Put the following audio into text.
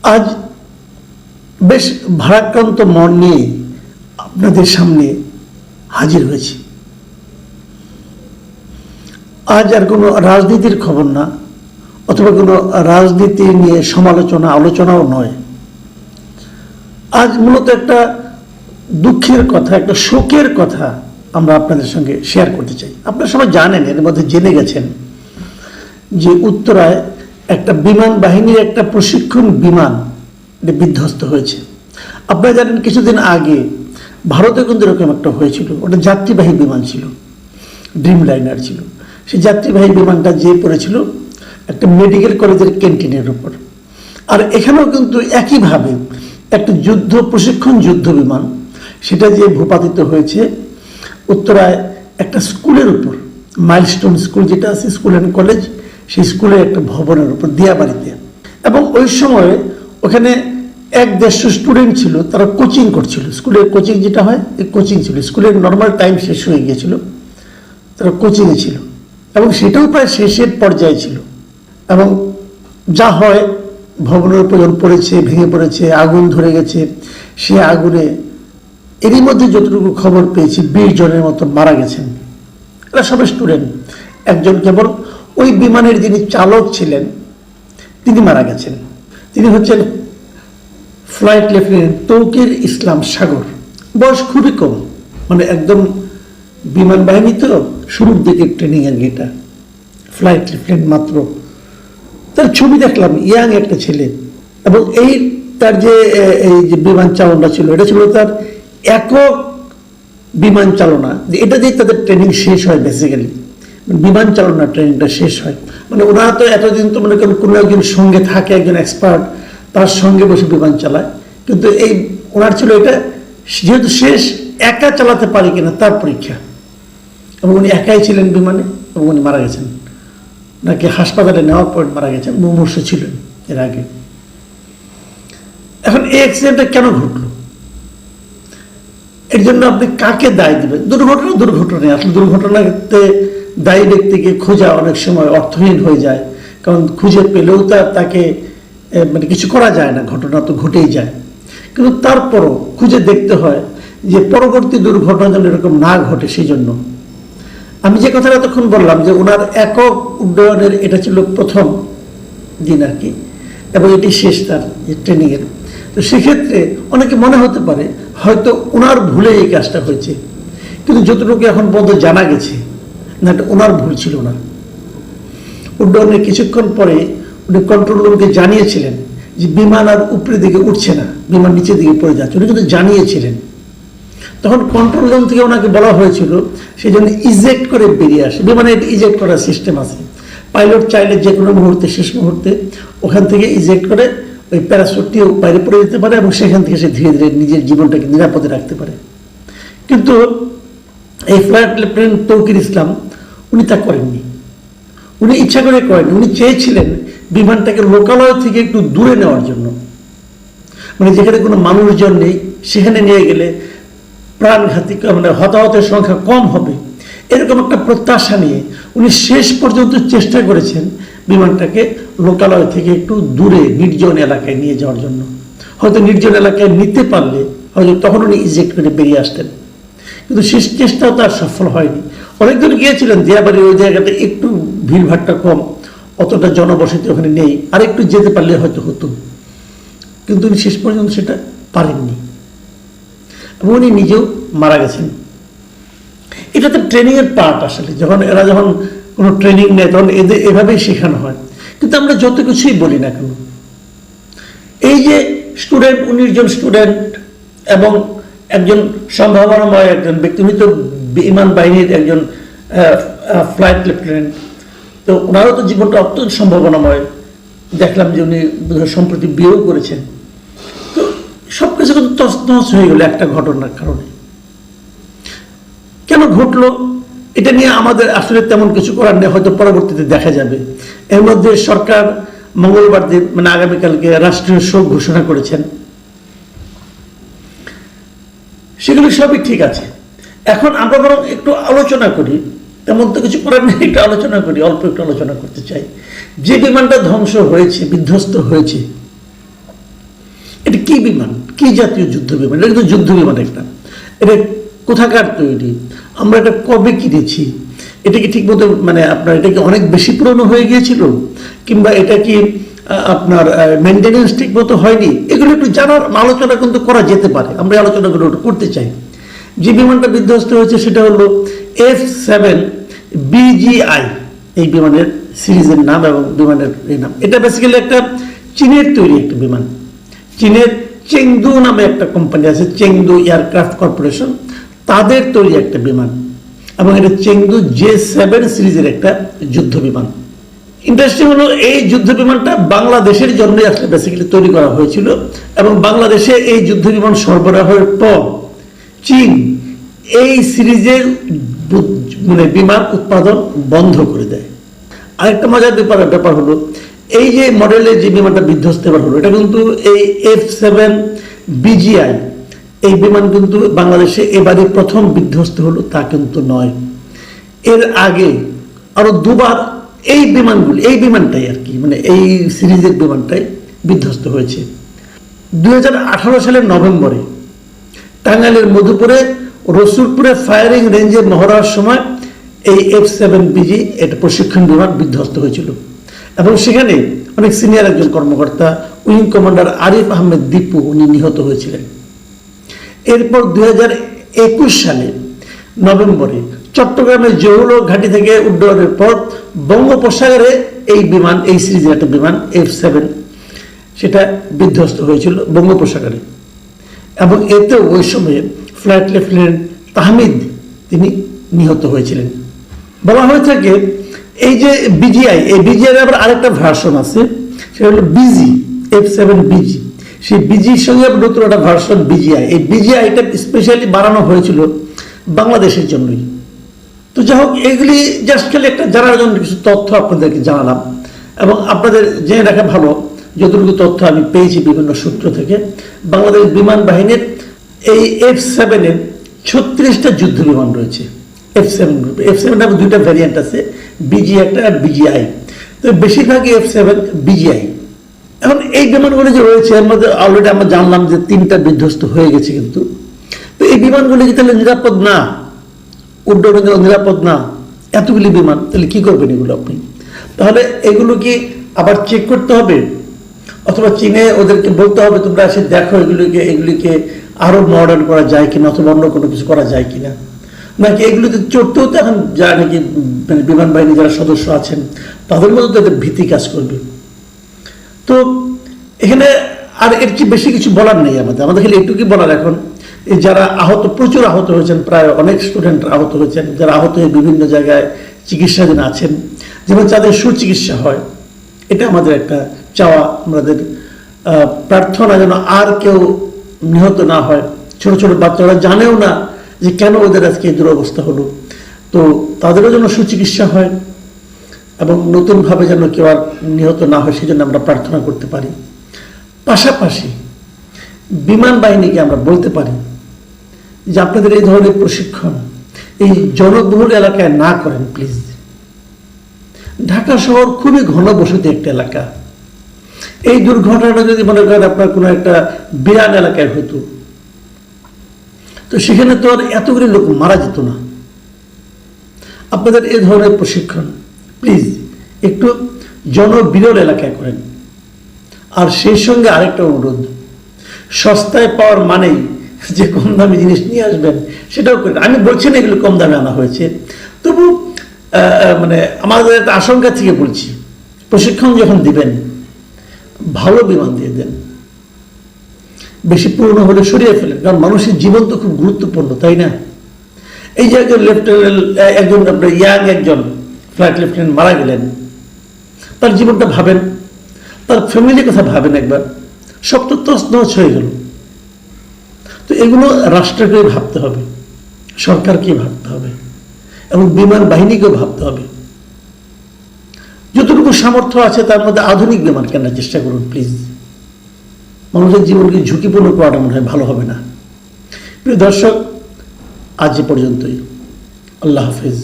আজ বেশ ভারাক্রান্ত মন নিয়ে আপনাদের সামনে হাজির হয়েছি। আজ আর কোনো রাজনীতির খবর না, অথবা কোনো রাজনীতি নিয়ে আলোচনাও নয়। আজ মূলত একটা দুঃখের কথা, একটা শোকের কথা আমরা আপনাদের সঙ্গে শেয়ার করতে চাই। আপনারা সবাই জানেন, এর মধ্যে জেনে গেছেন যে উত্তরায় একটা বিমান বাহিনীর একটা প্রশিক্ষণ বিমান বিধ্বস্ত হয়েছে। আপনারা জানেন কিছুদিন আগে ভারতে কিন্তু এরকম একটা হয়েছিল, ওটা যাত্রীবাহী বিমান ছিল, ড্রিম লাইনার ছিল। সেই যাত্রীবাহী বিমানটা যেয়ে পড়েছিল একটা মেডিকেল কলেজের ক্যান্টিনের উপর। আর এখানেও কিন্তু একইভাবে একটা প্রশিক্ষণ যুদ্ধ বিমান, সেটা যে ভূপাতিত হয়েছে উত্তরায় একটা স্কুলের উপর, মাইলস্টোন স্কুল যেটা আছে, স্কুল অ্যান্ড কলেজ, সেই স্কুলের একটা ভবনের উপর, দিয়াবাড়িতে। এবং ওই সময় ওখানে 150 স্টুডেন্ট ছিল, তারা কোচিং করছিল। স্কুলের কোচিং যেটা হয়, এই কোচিং ছিল। স্কুলের নর্মাল টাইম শেষ হয়ে গিয়েছিল, তারা কোচিংয়ে ছিল, এবং সেটাও প্রায় শেষের পর্যায়ে ছিল। এবং যা হয়, ভবনের উপর যখন পড়েছে, ভেঙে পড়েছে, আগুন ধরে গেছে। সে আগুনে এরই মধ্যে যতটুকু খবর পেয়েছি 20 জনের মতো মারা গেছেন। এরা সবাই স্টুডেন্ট। একজন কেবল ওই বিমানের যিনি চালক ছিলেন তিনি মারা গেছেন। তিনি হচ্ছেন ফ্লাইট লেফটেন্যান্ট তৌকির ইসলাম সাগর। বয়স খুবই কম, মানে একদম বিমান বাহিনী তো শুরুর দিকে ট্রেনিং এর এটা, ফ্লাইট লেফটেন্যান্ট মাত্র। তার ছবি দেখলাম, ইয়াং একটা ছেলে। এবং তার যে বিমান চালনা ছিল, এটা ছিল তার একক বিমান চালনা। এটা দিয়ে তাদের ট্রেনিং শেষ হয়, বেসিক্যালি বিমান চালনা ট্রেনিংটা শেষ হয়। মানে ওরা তো এতদিন তো মনে করেন কোনো একজন সঙ্গে থাকে, একজন এক্সপার্ট, তার সঙ্গে বসে বিমান চালায়। কিন্তু ওনার ছিল এটা যেহেতু শেষ, একা চালাতে পারি কিনা তার পরীক্ষা। এবং উনি একাই ছিলেন বিমানে, এবং উনি মারা গেছেন। নাকি হাসপাতালে নেওয়ার পর মারা গেছেন, মুমূর্ষু ছিলেন এর আগে। এখন এই অ্যাক্সিডেন্টটা কেন ঘটলো, এর জন্য আপনি কাকে দায় দেবেন? দুর্ঘটনায় আসলে দুর্ঘটনাতে দায়ী ব্যক্তিকে খোঁজা অনেক সময় অর্থহীন হয়ে যায়, কারণ খুঁজে পেলেও তাকে মানে কিছু করা যায় না, ঘটনা তো ঘটেই যায়। কিন্তু তারপরও খুঁজে দেখতে হয় যে পরবর্তী দুর্ঘটনা যেন এরকম না ঘটে। সেই জন্য আমি যে কথাটা তখন বললাম যে ওনার একক উড্ডয়নের এটা ছিল প্রথম দিন আর কি, এবং এটি শেষ তার ট্রেনিংয়ের। তো সেক্ষেত্রে অনেকে মনে হতে পারে হয়তো ওনার ভুলে এই কাজটা হয়েছে, কিন্তু যতটুকু এখন পর্যন্ত জানা গেছে না, এটা ওনার ভুল ছিল না। উড্ডয়নের কিছুক্ষণ পরে উনি কন্ট্রোল রুমকে জানিয়েছিলেন যে বিমান আর উপরের দিকে উঠছে না, বিমান নিচের দিকে পড়ে যাচ্ছে, উনি কিন্তু জানিয়েছিলেন। তখন কন্ট্রোল রুম থেকে ওনাকে বলা হয়েছিল সেই জন্য ইজেক্ট করে বেরিয়ে আসে। বিমানে ইজেক্ট করার সিস্টেম আছে, পাইলট চাইলে যে কোনো মুহূর্তে, শেষ মুহূর্তে ওখান থেকে ইজেক্ট করে ওই প্যারাসুটটিও বাইরে পড়ে যেতে পারে, এবং সেখান থেকে সে ধীরে ধীরে নিজের জীবনটাকে নিরাপদে রাখতে পারে। কিন্তু এই ফ্লাইট লেফটেন্যান্ট তৌকির ইসলাম উনি তা করেননি। উনি ইচ্ছা করে করেননি। উনি চেয়েছিলেন বিমানটাকে লোকালয় থেকে একটু দূরে নেওয়ার জন্য, মানে যেখানে কোনো মানুষজন নেই, সেখানে নিয়ে গেলে প্রাণঘাতী, মানে হতাহতের সংখ্যা কম হবে, এরকম একটা প্রত্যাশা নিয়ে উনি শেষ পর্যন্ত চেষ্টা করেছেন বিমানটাকে লোকালয় থেকে একটু দূরে নির্জন এলাকায় নিয়ে যাওয়ার জন্য। হয়তো নির্জন এলাকায় নিতে পারলে হয়তো তখন উনি ইজেক্ট করে বেরিয়ে আসতেন, কিন্তু শেষ চেষ্টাও তার সফল হয়নি। অনেকজন গিয়েছিলেন, দিয়াবাড়ির ওই জায়গাটা একটু ভিড়ভাড়টা কম, অতটা জনবসতি ওখানে নেই, আর একটু যেতে পারলে হয়তো হতো, কিন্তু উনি শেষ পর্যন্ত সেটা পারেননি, এবং উনি নিজেও মারা গেছেন। এটা তো ট্রেনিংয়ের পার্ট। আসলে এরা যখন কোনো ট্রেনিং নেয় তখন এদের এভাবেই শেখানো হয়। কিন্তু আমরা যত কিছুই বলি না কেন, এই যে স্টুডেন্ট, 19 জন স্টুডেন্ট এবং একজন সম্ভাবনাময় একজন ব্যক্তি, উনি তো বিমান বাহিনীর একজন ফ্লাইট লেফটেন্যান্ট, তো ওনারও তো জীবনটা অত্যন্ত সম্ভাবনাময়। দেখলাম যে উনি সম্প্রতি বিয়েও করেছেন। তো সব কিছু কিন্তু তছনছ হয়ে গেল একটা ঘটনার কারণে। কেন ঘটলো এটা নিয়ে আমাদের আসলে তেমন কিছু করার নেই, হয়তো পরবর্তীতে দেখা যাবে। এর মধ্যে সরকার মঙ্গলবার দিন, মানে আগামীকালকে রাষ্ট্রীয় শোক ঘোষণা করেছেন। সেগুলো সবই ঠিক আছে। এখন আমরা বরং একটু আলোচনা করি, তেমন তো কিছু করার নেই, একটু আলোচনা করি, অল্প একটু আলোচনা করতে চাই। যে বিমানটা ধ্বংস হয়েছে, বিধ্বস্ত হয়েছে, কি বিমান, কি জাতীয় যুদ্ধ বিমান? এটা কিন্তু যুদ্ধ বিমান একটা। এটা কোথাকার তৈরি, আমরা এটা কবে কিনেছি, এটা কি ঠিক মতো মানে আপনার এটা কি অনেক বেশি পুরনো হয়ে গিয়েছিল, কিংবা এটা কি আপনার মেনটেনেন্স ঠিক মতো হয়নি, এগুলো একটু জানার আলোচনা কিন্তু করা যেতে পারে। আমরা আলোচনাগুলো করতে চাই। যে বিমানটা বিধ্বস্ত হয়েছে সেটা হলো F7BGI, এই বিমানের সিরিজের নাম এবং বিমানের এই নাম। এটা বেসিক্যালি একটা চীনের তৈরি একটা বিমান। চীনের চেংদু নামে একটা কোম্পানি আছে, চেংদু এয়ারক্রাফট কর্পোরেশন, তাদের তৈরি একটা বিমান, এবং এটা চেংদু J7 সিরিজের একটা যুদ্ধ বিমান। ইন্টারেস্টিং হলো এই যুদ্ধ বিমানটা বাংলাদেশের জন্য আসলে বেসিক্যালি তৈরি করা হয়েছিল, এবং বাংলাদেশে এই যুদ্ধ বিমান সরবরাহের পর চীন এই সিরিজের মানে বিমান উৎপাদন বন্ধ করে দেয়। আরেকটা মজার ব্যাপার হলো, এই যে মডেলের যে বিমানটা বিধ্বস্ত হলো, এটা কিন্তু এই F7BGI এই বিমান কিন্তু বাংলাদেশে এবারে প্রথম বিধ্বস্ত হলো তা কিন্তু নয়। এর আগে আরো দুবার এই বিমানটাই আর কি, মানে এই সিরিজের বিমানটাই বিধ্বস্ত হয়েছে। 2018 সালের নভেম্বরে টাঙ্গাইলের মধুপুরে রসুলপুরে ফায়ারিং রেঞ্জে মহড়ার সময় এই F7BG এটা প্রশিক্ষণ বিমান বিধ্বস্ত হয়েছিল, এবং সেখানে অনেক সিনিয়র একজন কর্মকর্তা উইং কমান্ডার আরিফ আহমেদ দীপু উনি নিহত হয়েছিলেন। এরপর 2021 সালে নভেম্বরে চট্টগ্রামের জহুল ঘাঁটি থেকে উড্ডয়নের পর বঙ্গোপসাগরে এই বিমান, এই সিরিজের একটা বিমান F7 সেটা বিধ্বস্ত হয়েছিল বঙ্গোপসাগরে, এবং এতে ওই সময়ে ফ্লাইট লেফটেন্যান্ট তাহমিদ তিনি নিহত হয়েছিলেন। বলা হয়ে থাকে এই যে BGI, এই BGI আবার আরেকটা ভার্সন আছে, সেটা হলো BG F7BG। সেই BGর সঙ্গে নতুন একটা ভার্সন BGI। এই BGIটা স্পেশালি বানানো হয়েছিল বাংলাদেশের জন্যই। তো যাই হোক, এগুলি জাস্ট খালি একটা জানার জন্য কিছু তথ্য আপনাদেরকে জানালাম, এবং আপনাদের জেনে রাখা ভালো যতটুকু তথ্য আমি পেয়েছি বিভিন্ন সূত্র থেকে, বাংলাদেশ বিমান বাহিনীর এই F7 এর 36টা যুদ্ধ বিমান রয়েছে। F7 গ্রুপ, F7 এর দুইটা ভ্যারিয়েন্ট আছে, BG একটা আর BGI। তো বেশিরভাগই F7BGI। এখন এই বিমানগুলি যে রয়েছে এর মধ্যে অলরেডি আমরা জানলাম যে 3টা বিধ্বস্ত হয়ে গেছে, কিন্তু তো এই বিমানগুলি কি তাহলে নিরাপদ না, উড্ডয়নের জন্য নিরাপদ না, এতগুলি বিমান, তাহলে কি করবেন এগুলো আপনি? তাহলে এগুলো কি আবার চেক করতে হবে, অথবা চীনে ওদেরকে বলতে হবে তোমরা এসে দেখো এগুলিকে আরো মডার্ন করা যায় কিনা, অথবা অন্য কোনো কিছু করা যায় কিনা, নাকি এগুলিতে চড়তেও তো এখন যা নাকি মানে বিমান বাহিনী যারা সদস্য আছেন তাদের মধ্যে তো এদের ভীতি কাজ করবে। তো এখানে আর এর চেয়ে বেশি কিছু বলার নেই আমাদের খালি এটুকুই বলার এখন, এই যারা আহত, প্রচুর আহত হয়েছেন, প্রায় অনেক স্টুডেন্ট আহত হয়েছেন, যারা আহত হয়ে বিভিন্ন জায়গায় চিকিৎসাধীন আছেন, যেমন যাদের সুচিকিৎসা হয়, এটা আমাদের একটা চাওয়া, আমাদের প্রার্থনা যেন আর কেউ নিহত না হয়। ছোট ছোট বাচ্চারা জানেও না যে কেন ওদের আজকে এই দুরবস্থা হলো, তো তাদেরও যেন সুচিকিৎসা হয়, এবং নতুনভাবে যেন কেউ আর নিহত না হয় সেই জন্য আমরা প্রার্থনা করতে পারি। পাশাপাশি বিমান বাহিনীকে আমরা বলতে পারি যে আপনাদের এই ধরনের প্রশিক্ষণ এই জনবহুল এলাকায় না করেন প্লিজ। ঢাকা শহর খুবই ঘনবসতি একটা এলাকা। এই দুর্ঘটনাটা যদি মনে করেন আপনার কোনো একটা বিরান এলাকায় হতো, তো সেখানে তো আর এতগুলি লোক মারা যেত না। আপনাদের এই ধরনের প্রশিক্ষণ প্লিজ একটু জনবিরল এলাকায় করেন। আর সেই সঙ্গে আরেকটা অনুরোধ, সস্তায় পাওয়ার মানেই যে কম দামি জিনিস নিয়ে আসবেন সেটাও করেন। আমি বলছি না এগুলো কম দামে আনা হয়েছে, তবু মানে আমাদের একটা আশঙ্কা থেকে বলছি, প্রশিক্ষণ যখন দিবেন ভালো বিমান দিয়ে দেন, বেশি পুরনো হলে সরিয়ে ফেলেন, কারণ মানুষের জীবন তো খুব গুরুত্বপূর্ণ, তাই না? এই যে একজন লেফটেন্যান্ট, একজন আপনার ইয়াং একজন ফ্লাইট লেফটেন্যান্ট মারা গেলেন, তার জীবনটা ভাবেন, তার ফ্যামিলির কথা ভাবেন একবার, সব তো তছনছ হয়ে গেল। তো এগুলো রাষ্ট্রকে ভাবতে হবে, সরকারকে ভাবতে হবে, এবং বিমান বাহিনীকেও ভাবতে হবে। যতটুকু সামর্থ্য আছে তার মধ্যে আধুনিক বিমান কেনার চেষ্টা করুন প্লিজ। মানুষের জীবনকে ঝুঁকিপূর্ণ করাটা মনে হয় ভালো হবে না। প্রিয় দর্শক, আজ এ পর্যন্তই। আল্লাহ হাফেজ।